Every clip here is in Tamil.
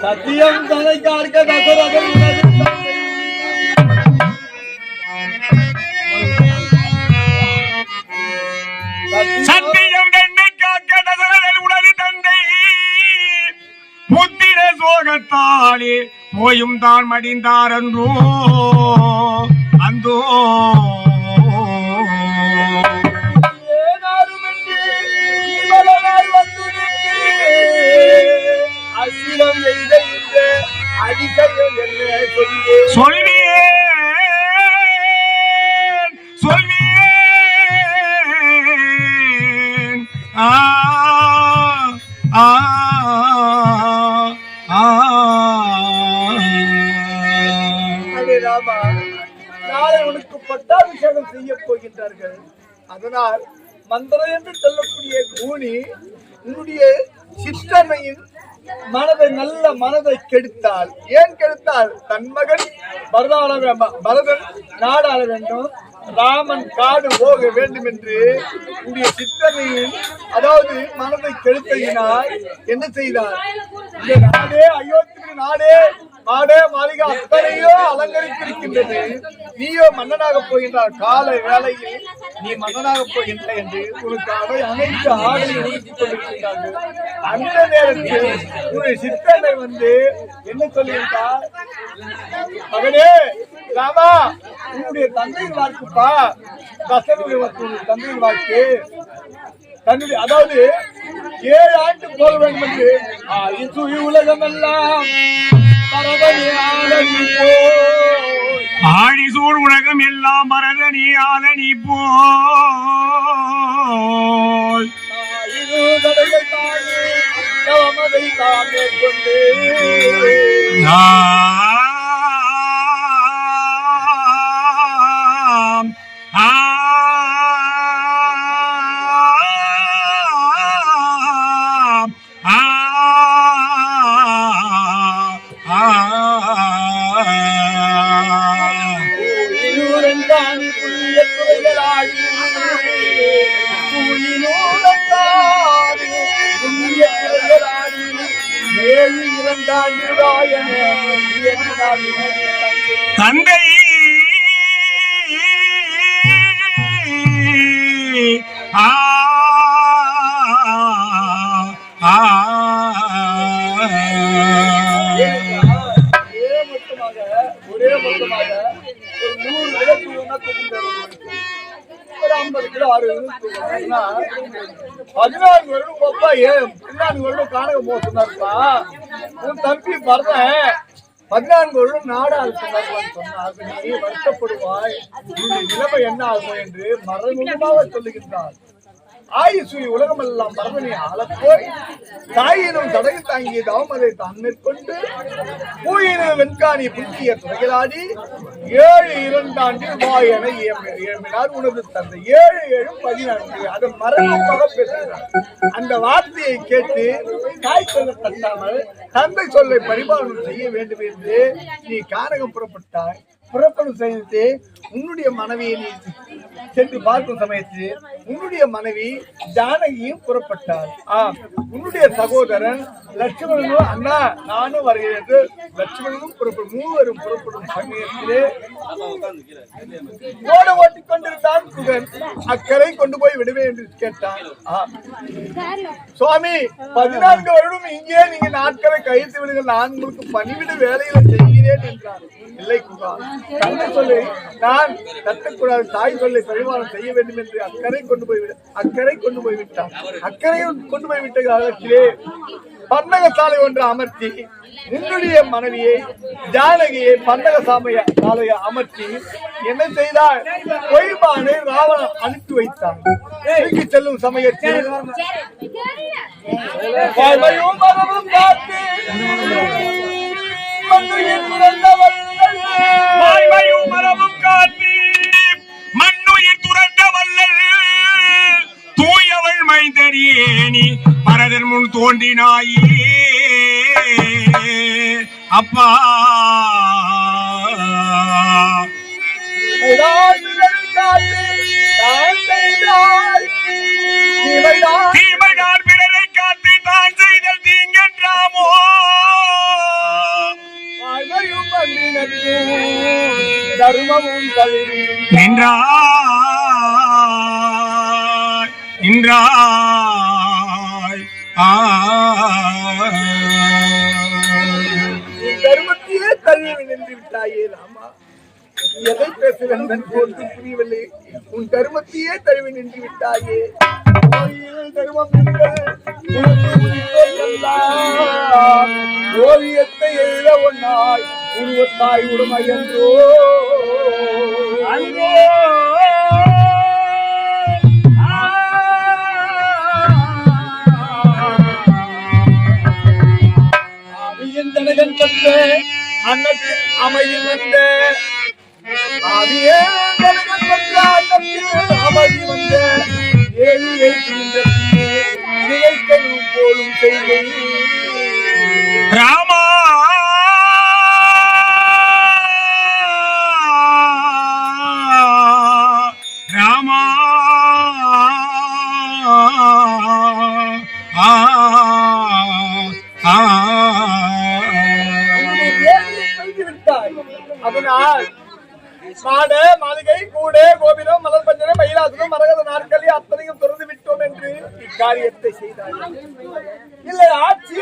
சத்தியம் தலை கார்க்க தசரதன் சத்தியம் தன்னை காக்க தசரதன் உனது தந்தை புத்திர சோகத்தாலே போயும் தான் மடிந்தார் அன்றோ அந்தோ சொல்வேன் நாளை உனக்கு பட்டாபிஷேகம் செய்ய போகின்றார்கள். அதனால் மந்திரம் என்று சொல்லக்கூடிய கூனி உன்னுடைய சித்தமையின் மனதை நல்ல மனதை கெடுத்தால். ஏன் கெடுத்தால்? தன் மகன் பரதன் நாடாள வேண்டும், ராமன் காடு போக வேண்டும் என்று உடைய சித்தனையின் அதாவது மனதை கெடுத்ததினால் என்ன செய்தார்? இந்த நாடே அயோத்திக்கு நாடே மாடே மாளிகை அத்தனையோ அலங்கரித்திருக்கின்றது, நீயோ மன்னனாக போகின்றார். காலை வேளையில் நீ மன்னனாக போகின்ற என்று உனக்கு அனைத்து ஆடை ஒதுக்கிக் கொண்டிருக்கிறார்கள். அந்த நேரத்தில் உன்னுடைய சித்தனை வந்து என்ன சொல்லுகின்றார்? மகனே ராமா, உன்னுடைய தந்தையின் வாக்குப்பா, தசரனுடைய தந்தையின் வாக்கு தன்னுடைய அதாவது 7 ஆண்டு போக வேண்டும் என்று உலகம் எல்லாம் ஆழிசூழ் உலகம் எல்லாம் மரதனி ஆலனி போல் கொண்டு தந்தை ஒரே மொத்தமாக ஒரு 100 விளக்கு ஒரு 50 கிலோ 60 14 வருடம் பாப்பா. 14 வருடம் காணக மோசம்ப்பா. உன் தம்பி பரதன் 14 வருடம் நாடாக சொன்னார். நீ வருத்தப்படுவாய், நிலைமை என்ன ஆகும் என்று மறைமுகமாக சொல்லுகின்றார். ஆயுசு உலகமெல்லாம் பரதனை ஆளப்போய் தாயினும் தடகு தாங்கிய தாமதை தான் மேற்கொண்டு பூயின வெண்காணி புத்திய துறைகளாடி 7 ஆண்டில் வாயென ஏமினார் உனது தந்தை. 7 7 14 அதை மறைமுகமாக பேசுகிறார். அந்த வார்த்தையை கேட்டு தாய் சொல்ல தட்டாமல் தந்தை சொல்லை பரிபாலனம் செய்ய வேண்டும் என்று நீ கானகம் புறப்பட்டாய். புறப்படும் செய்து உன்னுடைய மனைவியை நீ சென்று பார்க்கும் சமயத்தில் உன்னுடைய மனைவி ஜானகியும் புறப்பட்டார். உன்னுடைய சகோதரன் லட்சுமணனும் அண்ணா நானும் வருகிறேன் என்று லட்சுமணனும் புறப்படும். மூவரும் புறப்படும் சமயத்திலே ஓட்டிக் கொண்டிருந்தான் குகன். அக்கறை கொண்டு போய் விடுவேன் என்று கேட்டான். சுவாமி 14 வருடம் இங்கே நீங்க நாட்களை கழித்து விடுங்கள், நான் உங்களுக்கு பணிவிட வேலையில செய்கிறேன் என்றார். இல்லை குகா, தந்தை சொல்லி நான் கட்டக்கூடாது, தாய் சொல்லை பரிமாணம் செய்ய வேண்டும் என்று அக்கறை கொண்டு போய் விட்டார். அக்கறையை கொண்டு போய் விட்ட காலத்திலே பன்னக சாலை ஒன்று அமர்த்தி உன்னுடைய மனைவியை ஜானகியை பன்னக சாலையை அமர்த்தி என்ன செய்தார்? பொய்மானை ராவணன் அனுப்பி வைத்தான். செல்லும் சமயத்தில் மண்ணுயிர் துறந்த வல்லல் தூயவள் மைந்தரியே பரதன் முன் தோன்றினாயே அப்பா. தீமைதான் பிறரை காத்து தான் செய்தல் தீங்கென்றாமோ கழுவி நின்றாய் தர்மத்தையே கழுவி நின்று விட்டாயே ராமா. எதை பேசுகிறேன் போட்டு புரியவில்லை. உன் தர்மத்தையே தழுவி நின்று விட்டாயே. தர்மம் ஓவியத்தை எழுத ஒன்னாய் உருவத்தாய் உடமை என்றோ அன்றோ அவியந்தனகன் தந்த அன்னத்தில் அமைதி வந்த அவியந்தனகன் தந்த அன்னத்தில் அமைதி வந்த ஏழு நிலைக்கணும் போலும் செய்கை ராமா ராமா அதனால் மாட மாளிகை கூட கோபிலம் மலர் பஞ்சனை மயிலாசனம் மரகத நாற்களி அத்தனையும் திறந்து விட்டோம் என்று இக்காரியத்தை செய்தார்கள். இல்லை ஆட்சி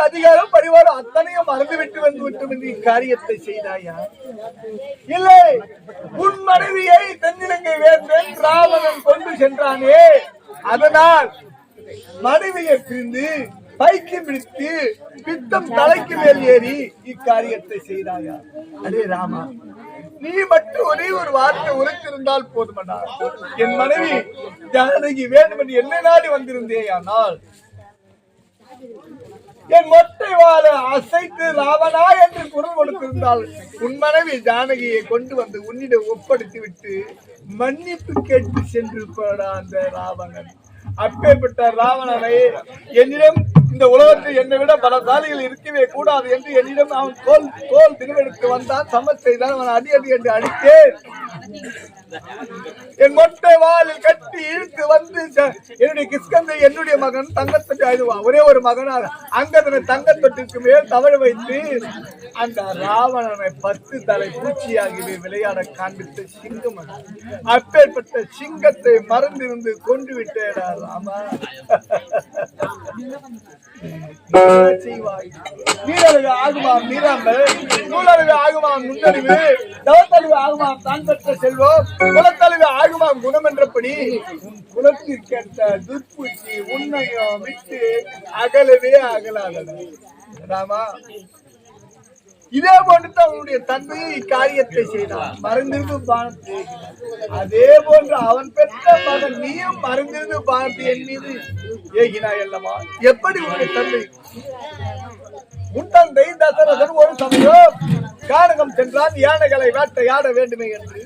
அதிகாரம் பரிவாரம் அத்தனையும் மறந்துவிட்டு வந்து விட்டோம் என்று இக்காரியத்தை செய்தாயா? இல்லை உன் மனைவியை தென்னிலங்கை வேந்தன் ராவணன் கொண்டு சென்றானே, அதனால் மனைவியை பிரிந்து பைக்கியம் பிடித்து பித்தம் தலைக்கு மேல் ஏறி இக்காரியத்தை செய்தாயா? அடே ராமா, நீ மட்டும் ஒரே ஒரு வார்த்தை உரைத்திருந்தால் போதுமடா. என் மனைவி ஜானகி வேண்டும் என்று என்ன நாடி வந்திருந்தேயானால் என் மொட்டை வாழ அசைத்து ராவணா என்று குரல் கொடுத்திருந்தால் உன் மனைவி ஜானகியை கொண்டு வந்து உன்னிடம் ஒப்படைத்து விட்டு மன்னிப்பு கேட்டு சென்று போடா அந்த ராவணன். அப்பேற்பட்ட ராவணனை என்னிடம் இந்த உலகத்தில் என்னை விட பல சாலிகள் இருக்கவே கூடாது என்று என்னிடம் அவன் தோல் திருவெடுத்து வந்தான். சமர் செய்தான். அவன் அடி என்று அடித்தேன். என் மொட்டை வாலில் கட்டி இழுத்து வந்து என்னுடைய கிஷ்கந்தை என்னுடைய மகன் தங்கத்தொட்டி அழுவான். ஒரே ஒரு மகனாக அங்கதனை தங்கத்தொட்டிற்கு மேல் தவழ வைத்து அந்த ராவணனை 10 தலை பூச்சியாகவே விளையாட காண்பித்த சிங்கம். அப்பேற்பட்ட சிங்கத்தை மறந்திருந்து கொண்டு விட்டேடா ராமா. வீரர்கள் ஆகுமாம் நீராம்பல், நூலறிவு ஆகுமாம் நுண்ணறிவு, தவத்தறிவு ஆகுமாம் தான் பெற்ற செல்வம், குலத்தறிவு ஆகுமாம் குணம் என்றபடி உன் குலத்திற்கேற்ற துர்பூச்சி உன்னையும் விட்டு அகலவே அகலாத ராமா. இதே போன்று அவனுடைய தந்தையை இக்காரியத்தை செய்தான். மறைந்திருந்து பானத்தை அதே போன்று அவன் பெற்ற மகன் நீயும் மறைந்திருந்து பானத்தை என் மீது ஏகினாய் அல்லவா? எப்படி உன்னுடைய தந்தை உன் தந்தை தசரதன் ஒரு சமயம் கானகம் சென்றான் யானைகளை வேட்டையாட வேண்டுமே என்று.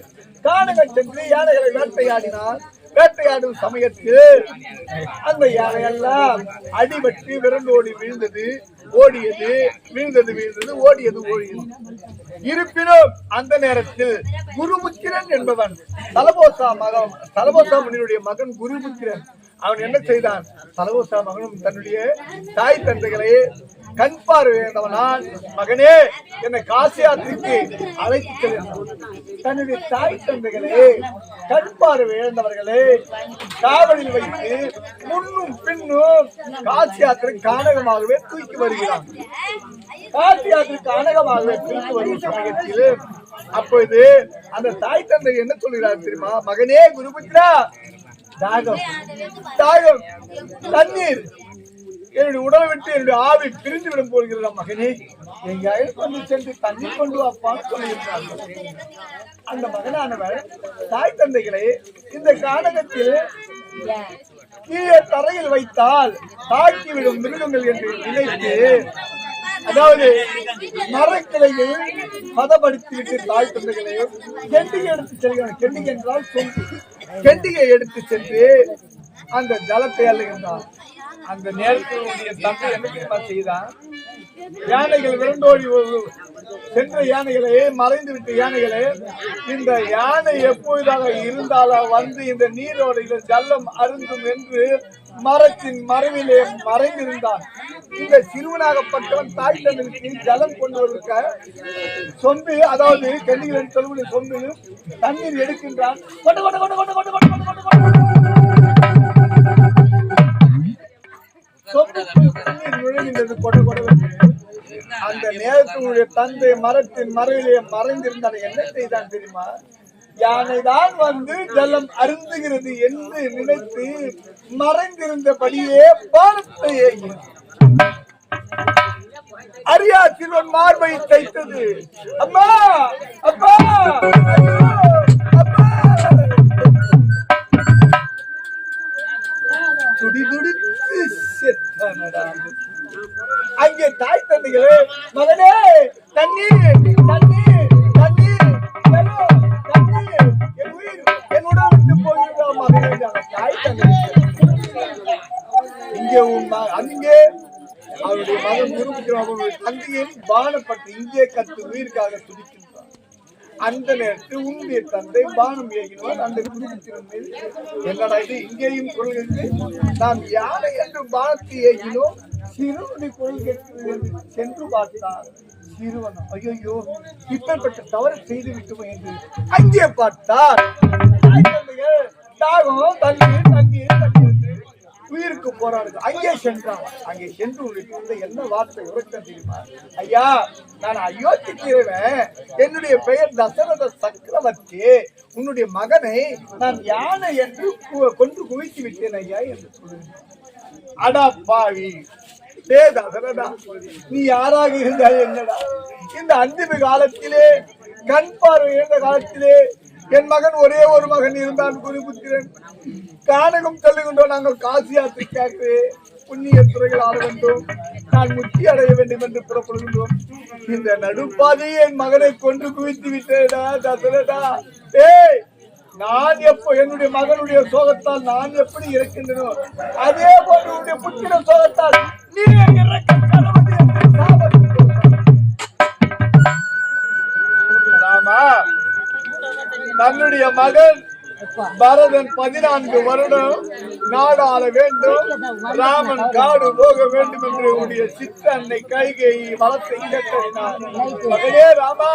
கானகம் சென்று யானைகளை வேட்டையாடினான். வேட்டையாடும் சமயத்தில் அந்த யானையெல்லாம் அடிபட்டு விரண்டோடி வீழ்ந்தது, ஓடியது, வீழ்ந்தது, ஓடியது. இருப்பினும் அந்த நேரத்தில் குருபுத்திரன் என்பவன் தலபோசா முனியுடைய மகன் குருபுத்திரன் அவன் என்ன செய்தான்? தலபோசா மகனும் தன்னுடைய தாய் தந்தைகளை கண் பார்வையானவனால் மகனே என்னை காசி யாத்திரைக்கு அழைத்து செல்கிறான். தன்னுடைய தாய் தந்தைகளே கண் பார்வை இழந்தவர்களே காவலில் வைத்து முன்னும் பின்னும் காசி யாத்திரை கானகமாகவே தூக்கி வருகிறான். காசி யாத்திரை கானகமாகவே தூக்கி வரும் சமயத்தில் அப்பொழுது அந்த தாய் தந்தை என்ன சொல்கிறார் தெரியுமா? மகனே குருபுத்திரா, தாகம் தாகம் தண்ணீர் என்னுடைய உடலை விட்டு என்னுடைய ஆவி பிரிந்து விடும் போகிறதா மகனே, எங்காயில் கொண்டு சென்று தண்ணீர் கொண்டு வாப்பான்னு சொல்லியிருந்தார்கள். அந்த மகனானவர் தாய் தந்தைகளை இந்த கானகத்தில் கீழே தரையில் வைத்தால் தாக்கிவிடும் மிருகங்கள் என்று நினைத்து, அதாவது மரக்கிளையை பதப்படுத்திவிட்டு தாய் தந்தைகளை கெண்டிகை எடுத்து செல்கிறார். கெண்டிகை என்றால் கெண்டிகை எடுத்து சென்று அந்த ஜலத்தை அள்ளுகின்றார். அந்த நேரத்தினுடைய தந்தை என்ன செய்தான்? யானைகள் விரண்டோடி சென்ற யானைகளே, மறைந்து விட்ட யானைகளே, இந்த யானை எப்பொழுதாக இருந்தாலும் வந்து இந்த நீரோடையில் ஜல்லம் அருந்தும் என்று மரத்தின் மறைவிலே மறைந்திருந்தான். இந்த சிறுவனாகப்பட்டவன் தாய் தந்தைக்கு ஜலம் கொண்டு வருவதற்காக சொம்பு, அதாவது கன்னிகளின் சொல்வது சொம்பு தண்ணீர் எடுக்கின்றான். அந்த நேரத்தினுடைய தந்தை மரத்தின் மறைவிலே மறைந்திருந்தால் என்ன செய்தான் தெரியுமா? யானைதான் வந்து ஜலம் அருந்துகிறது என்று நினைத்து மறைந்திருந்தபடியே பானத்தை ஏகினான். அரியா சிறுவன் மார்பை தைத்தது. அம்மா அப்பா அப்பா துடி துடித்து செத்தானடா. அங்கே தாய் தந்தைகளே, மகனே தண்ணீர் தண்ணீர் தண்ணீர் தண்ணீர், என் உயிர் என்னுடன் விட்டு போகிறதா மகனே. தாய் தந்தை இங்கே அங்கே அவருடைய மகன் நிரூபிக்கிறான். அவருடைய தந்தையை பானப்பட்டு இங்கே கத்து உயிருக்காக துடிக்கின்றான். அந்த நேரத்தில் உன்னுடைய தந்தை பானம் ஏகினார். அந்த குடும்பத்தின் மீது என்னடா இது இங்கேயும் கொள்கிறது, நாம் யானை என்று பானத்தை ஏகினோம், சிறுவனை கொள் கேட்கிறது என்று சென்று பார்த்தார். சிறுவன் ஐயோ இப்பேற்பட்ட தவறு செய்து விட்டோம் என்று அங்கே பார்த்தார். தாகம் தண்ணீர் தண்ணீர் தண்ணீர் உயிருக்கு போராடுது. அங்கே சென்றான். அங்கே சென்று உள்ள என்ன வார்த்தை உரைக்க தெரியுமா? ஐயா, நான் அயோத்திக்கிறவன், என்னுடைய பெயர் தசரத சக்கரவர்த்தி, உன்னுடைய மகனை நான் யானை என்று கொண்டு குவித்து விட்டேன் ஐயா என்று சொல்லுங்க. அடா பாவி, தசரதா, நீ யாராக இருந்தாய் என்னடா? இந்த அந்திம காலத்திலே, கண் பார்வை இருந்த காலத்திலே என் மகன் ஒரே ஒரு மகன் இருந்தான், குருபுத்திரன். கானகம் சொல்லுகின்றோம், நாங்கள் காசி யாத்திரைக்காக புண்ணிய துறைகள் ஆட வேண்டும், நான் முக்தி அடைய வேண்டும் என்று புறப்படுகின்றோம். இந்த நடுப்பாதையை என் மகனை கொண்டு குவித்து விட்டேடா தசரதா. ஏய், நான் எப்போ என்னுடைய மகனுடைய சோகத்தால் நான் எப்படி இருக்கின்றனோ அதே போன்று உன்னுடைய புத்திர சோகத்தால் நீ இறக்க கடவுள் என்று சாபம். ராமா, தன்னுடைய மகன் பரதன் 14 வருடம் நாடாள வேண்டும், ராமன் காடு போக வேண்டும் என்று உடைய சித்த அன்னை கைகேயி வளத்தை கேட்டார். மகனே ராமா,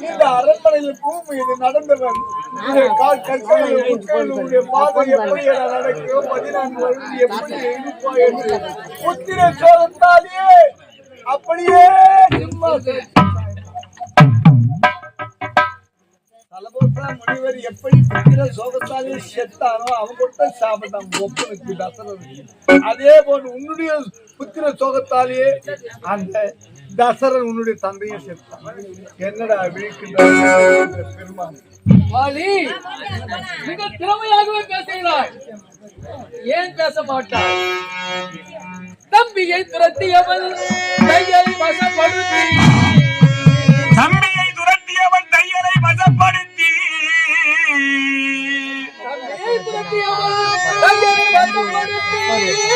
இந்த அரண்மனையில் பூமி இது நடந்தவன் உடைய பாதை எப்படி நடக்கும், 14 வருடம் எப்படி இருப்பாய் என்று புத்திர சோகத்தாலே அப்படியே தலபோசா முனிவர் எப்படி புத்திர சோகத்தாலே செத்தானோ அவங்க சாப்பிட்டான் ஒப்பனுக்கு தசரன். அதே போன்று உன்னுடைய புத்திர சோகத்தாலே அந்த தசரன் உன்னுடைய தந்தையை செத்தான். என்னடா விழிக்கின்ற பெருமான் மிக திறமையாகவே பேசுகிறாய், ஏன் பேச மாட்டாய்? தம்பியை துரத்தியவன் தையை வசப்படுத்தி, தம்பியை துரத்தியவன் தையலை வசப்படுத்தி, தம்பியை துரத்தியவன் தையை வசப்படுத்தி,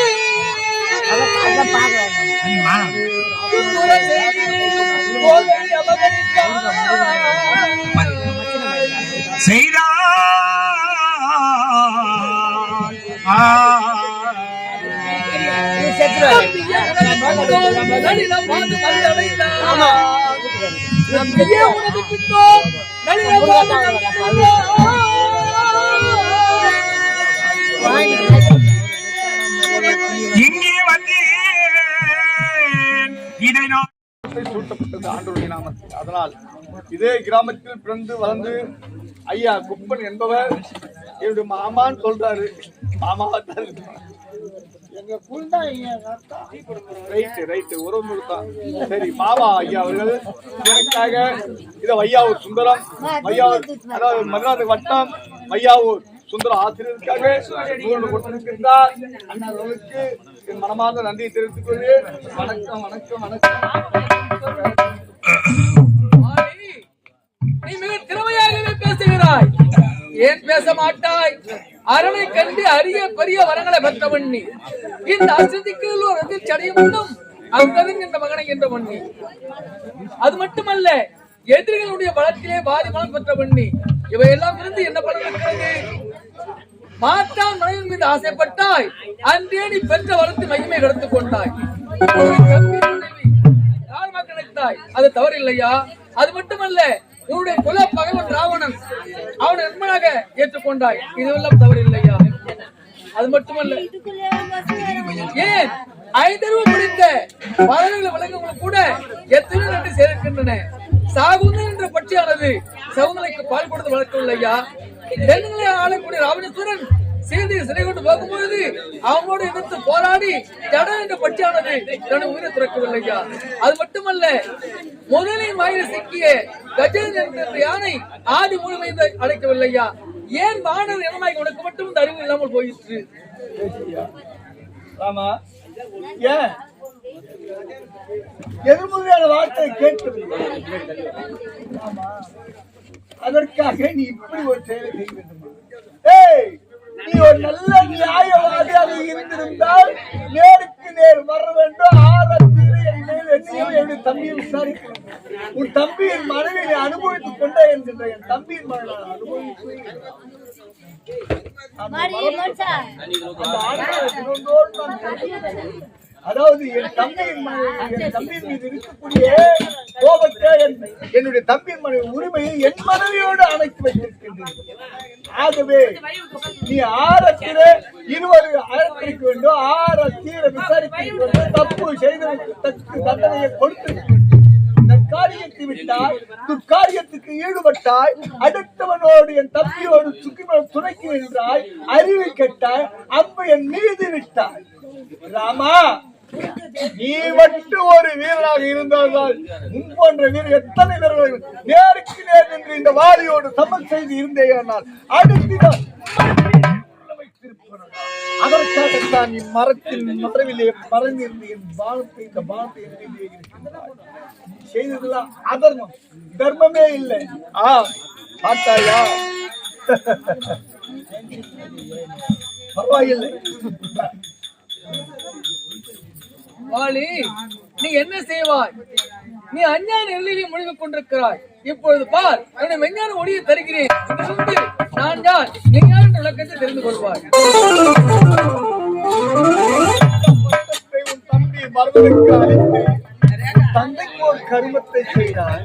இங்கே வந்து இதை நான் சூட்டப்பட்டது ஆண்டவருடைய நாமத்தில். அதனால் இதே கிராமத்தில் பிறந்து வளர்ந்து ஐயா குப்பன் என்பவர் என்னுடைய மாமான்னு சொல்றாரு. மாமா எங்க புல் தான் ரைட்டு உறவு தான். சரி, மாமா ஐயா அவர்கள் எனக்காக இதை வையாவூர் சுந்தரம், வையாவூர் அதாவது மதுராந்தக வட்டம் வையாவூர் சுந்தர ஆசிரியருக்காக 100 கொடுத்திருக்கின்றார். அண்ணாவுக்கு என் மனமார்ந்த நன்றியை தெரிவித்துக் கொள்வேன். வணக்கம் வணக்கம் வணக்கம். நீ மிக திறமையாகவே பேசுகிறாய், ஏன் பேச மாட்டாய்? அரணை கண்டு அரிய பெரிய வரங்களை பெற்றவன் நீ. இந்த அசதிக்கு ஒரு அதிர்ச்சடையும் அங்கதின் என்ற மகனை என்ற மண்ணி. அது மட்டுமல்ல, எதிரிகளுடைய பலத்திலே பாதி மனம் பெற்றவன் நீ. இவையெல்லாம் இருந்து என்ன பலன் இருக்கிறது? மாற்றான் மனைவின் மீது ஆசைப்பட்டாய், அன்றே நீ பெற்ற வரத்து மகிமை எடுத்துக் கொண்டாய். நினைத்தாய் அது தவறு இல்லையா? அது மட்டுமல்ல, உன்னுடைய குல பகைவன் ராவணன் அவனை நண்பனாக ஏற்றுக்கொண்டாய், இதுவெல்லாம் தவறு இல்லையா? அது மட்டுமல்ல, ஏன் ஐந்தறிவு முடிந்த பதவிகள் விலங்குகளும் கூட எத்தனை நன்றி சேர்க்கின்றன. சாகுந்தன் என்ற பட்சியானது சகுந்தலைக்கு பால் கொடுத்து வளர்க்கும் இல்லையா? தென்னிலை ஆளக்கூடிய ராவணேஸ்வரன் சீதையை சிறை கொண்டு போகும்பொழுது அவனோடு எதிர்த்து போராடி ஜட என்ற பட்சியானது தன்னுடைய உயிரை துறக்கவில்லையா? அது மட்டுமல்ல, முதலின் வாயில சிக்கிய கஜேந்திரன் என்ற யானை ஆடி முழுமையை அடைக்கவில்லையா? ஏன் வானர் இனமாய் உனக்கு மட்டும் இந்த அறிவு இல்லாமல் போயிற்று? ஆமா, ஏன் எதிர்மறையான வார்த்தை கேட்கவில்லை? அதற்காக நீ இப்படி ஒரு செயலை செய்ய வேண்டும்? ஏய், நீ ஒரு நல்ல நியாயவாதியாக இருந்திருந்தால் நேருக்கு நேர் வர வேண்டும். என்னுடைய தம்பியை விசாரிக்கணும். உன் தம்பியின் மனைவியை அனுபவித்துக் கொண்டே என்கின்ற என் தம்பியின் மனைவி அனுபவித்து அதாவது என் தம்பியின் மீது இருக்கக்கூடிய கோபத்தை என்னுடைய தம்பியின் மனைவி உரிமையை என் மனைவியோடு அணைத்து வைத்திருக்கின்றேன். ஆகவே நீ ஆரத்திலே 20 அழைத்திருக்க வேண்டும், ஆரத்தீர விசாரிக்க வேண்டும், தப்பு செய்ததற்கு தக்க தண்டனையை கொடுத்திருக்க வேண்டும். நற்காரியத்தை விட்டாய், துர்காரியத்துக்கு ஈடுபட்டாய், அடுத்தவனோடு என் தம்பியோடு துணைக்கு நின்றாய், அறிவு கெட்டாய், அம்பு என் மீது விட்டாய். ராமா, நீ மட்டும் ஒரு வீரனாக இருந்தால் முன் போன்ற வீரர் எத்தனை வீரர்கள் நேருக்கு நேர் நின்று இந்த வாரியோடு சமன் செய்து இருந்தேயானால் அடுத்த அதற்காகத்தான் நீ மரத்தின் மறைவிலே மறைந்திருந்து என் பானத்தை இந்த பானத்தை செய்ததெல்லாம் அதர்மம், தர்மமே இல்லை. பார்த்தாயா? பரவாயில்லை. வாலி, நீ என்ன செய்வாய்? நீ அஞ்ஞான எல்லையை முடிவு கொண்டிருக்கிறாய். இப்பொழுது பார், என்னுடைய மெஞ்ஞான ஒளியை தருகிறேன். நான் யார், நீ யார் என்ற விளக்கத்தை தெரிந்து கொள்வாய். உன் தம்பி மறுவதற்கு அழைத்து தந்தைக்கு ஒரு கருமத்தை செய்தாய்.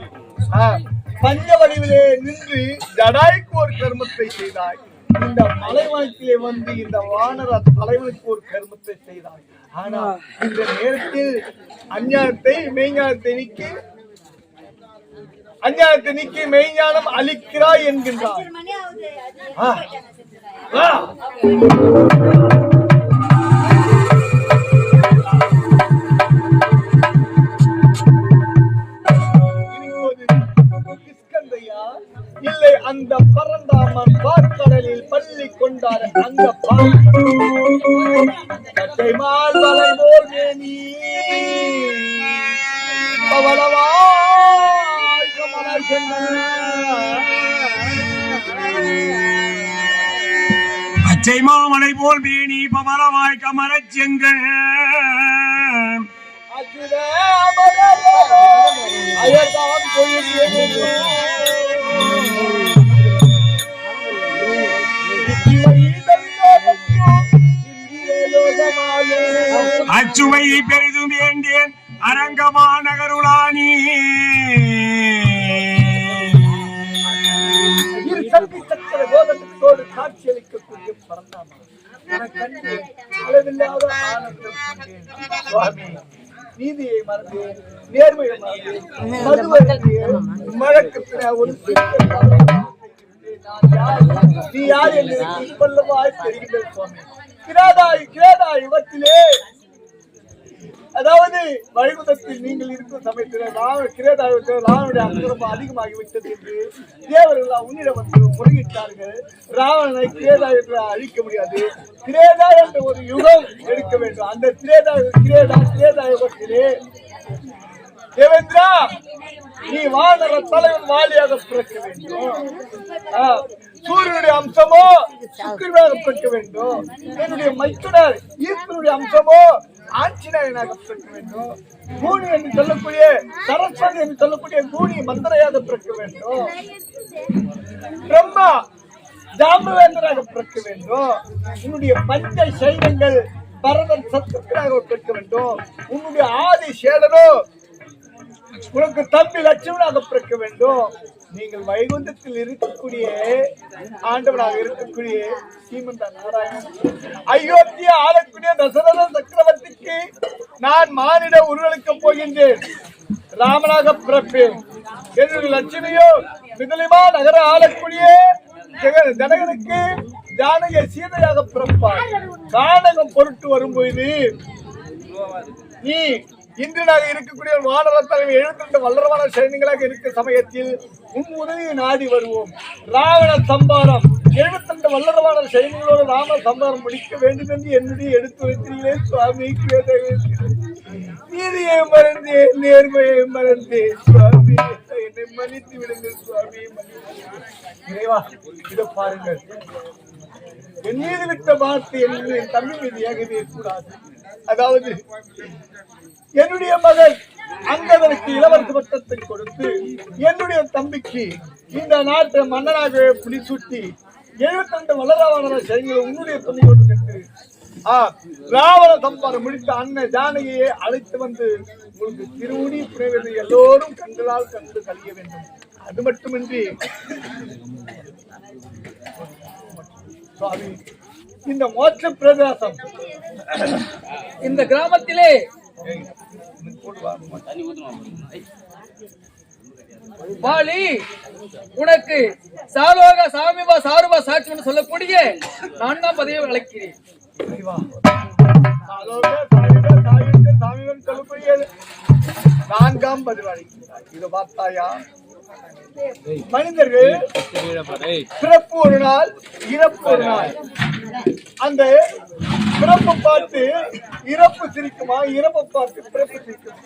பஞ்ச வடிவிலே நின்று ஜடாய்க்கு ஒரு கர்மத்தை செய்தாய். இந்த மலைவாக்கிலே வந்து இந்த வானர தலைவனுக்கு ஒரு கர்மத்தை செய்தாய். ஆனா இந்த நேரத்தில் அஞ்ஞானத்தை மெய்ஞானத்தை நீக்கி மெய்ஞானம் அளிக்கிறாய் என்கின்றார். இல்லை, அந்த பரந்தாமன் பார்க்கடலில் பள்ளி கொண்டார். அந்த மால் வலை போல் மேனி பவளவாய் கமல அச்சை மாமலை போல் மேனி பவளவாய் கமல செங்கல் அயர்தான் கோயில் அச்சுவை பெரிதும் வேண்டேன் அரங்கமா நகருளானி சக்கர கோதத்தோடு காட்சியளிக்கக்கூடிய பரந்தாமா அளவில்லாத ஆனந்தம். சுவாமி, நீதியை மறந்து நேர்மையை மறந்து மழக்கத்தின ஒரு நீ யார் என்று இப்பல்லவாய் தெரிகின்ற சுவாமி. கிராதா யுகத்திலே, அதாவது வைகுந்தத்தில் நீங்கள் இருக்கும் சமயத்தில் ராவனுடைய அக்கிரமம் அதிகமாகிவிட்டது என்று தேவர்கள் உன்னிடம் வந்து முறையிட்டார்கள். ராவணனை கிரேதா என்று அழிக்க முடியாது, கிரேதா என்ற ஒரு யுகம் எடுக்க வேண்டும். அந்த கிரேதா யுகத்திலே தேவேந்திரா, நீ வானர தலைவன் வாலியாக பிறக்க வேண்டும். சூரியனுடைய அம்சமோ சுக்கிரனாக பிறக்க வேண்டும். என்னுடைய மைத்துனர் ஈஸ்வரனுடைய அம்சமோ ஆஞ்சநேயனாக பிறக்க வேண்டும். கூனி என்று சொல்லக்கூடிய சரஸ்வதி என்று சொல்லக்கூடிய கூனி மந்திரையாக பிறக்க வேண்டும். பிரம்மா ஜாம்பவேந்தராக பிறக்க வேண்டும். என்னுடைய பஞ்ச சைவங்கள் பரதன் சத்துக்களாக பெற்க வேண்டும். உன்னுடைய ஆதி சேடனோ உனக்கு தம்பி லட்சுமணாக பிறக்க வேண்டும். நீங்கள் வைகுந்தத்தில் இருக்கக்கூடிய ஆண்டவனாக இருக்கக்கூடிய சீமந்த நாராயணன் அயோத்தியா ஆளக்கூடிய தசரத சக்கரவர்த்திக்கு நான் மானிட உருவளிக்கப் போகின்றேன். ராமனாக பிறப்பேன். என்னுடைய லட்சுமியோ மிதலிமா நகர ஆளக்கூடிய ஜனகனுக்கு ஜானகி சீதையாக பிறப்பார். கானகம் பொருட்டு வரும்போது நீ இன்றாக இருக்கக்கூடிய வானர தலைமை 72 வல்லரவான சைன்யங்களாக இருக்க சமயத்தில் உன் உதவியை நாடி வருவோம். ராவண சம்பாரம் 72 வல்லரவான சைன்யங்களோடு ராம சம்பாரம் முடிக்க வேண்டும் என்று என்னுடைய எடுத்து வைத்தீர்களே சுவாமி. நீதியை மறந்தேன், நேர்மையை மறந்தேன் சுவாமி. என்னை மன்னித்து விடுங்கள் சுவாமி. இறைவா, இதை பாருங்கள். என் மீது விட்ட வார்த்தை என் தம்பி மீது ஏகவே கூடாது. அதாவது என்னுடைய மகன் அங்கதனுக்கு இளவரசு பட்டத்தை கொடுத்து என்னுடைய தம்பிக்கு இந்த நாட்டை மன்னனாக புலிசூட்டி 72 வல்லரவான சைன்யங்களை உன்னுடைய துணையோடு சென்று ராவண சம்பாரம் முடித்த அண்ணன் ஜானகியை அழைத்து வந்து உங்களுக்கு திருவுடி புனைவதை எல்லோரும் கண்களால் கண்டு கழிய வேண்டும். அது மட்டுமின்றி சுவாமி, இந்த மோட்ச பிரதேசம் இந்த கிராமத்திலே பாலி உனக்கு சாலோக சாமிபா சாருபா சாட்சி சொல்லக்கூடிய 4ஆம் பதவியை அழைக்கிறேன். நான்காம் பதிவாளி இது பார்த்தாயா? மனிதர்கள் பிறப்பு ஒரு நாள், இறப்பு ஒரு நாள். அந்த பிறப்பு பார்த்து இறப்பு சிரிக்குமா? இறப்பை பார்த்து பிறப்பு சிரிக்குமா?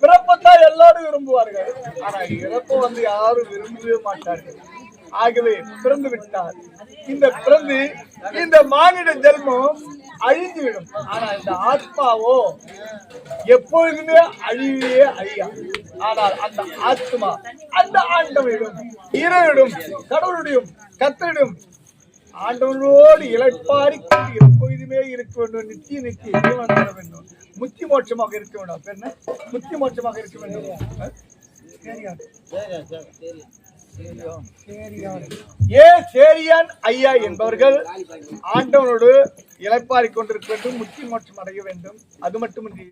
பிறப்பத்தான் எல்லாரும் விரும்புவார்கள். ஆனா இறப்பை வந்து யாரும் விரும்பவே மாட்டார்கள். ஆகவே பிறந்து விட்டார். இந்த பிறந்து இந்த மானிட ஜென்மம் அழிந்துவிடும். ஆனா இந்த ஆத்மாவோ எப்பொழுதுமே அழிவே அழியா. ஆனால் அந்த ஆத்மா அந்த ஆண்டவனிடம், இறைவனிடம், கடவுளுடையும் கத்தரிடம் ஆண்டவனோடு இழைப்பாரி எப்பொழுதுமே இருக்க வேண்டும். நித்திய நித்திய வேண்டும். முத்தி மோட்சமாக இருக்க வேண்டும். என்ன முத்தி மோட்சமாக இருக்க வேண்டும். சேரியான் ஐயா என்பவர்கள் ஆண்டவனோடு இளைப்பாறிக் கொண்டிருக்க வேண்டும். முத்தி மோட்சம் அடைய வேண்டும். அது மட்டுமின்றி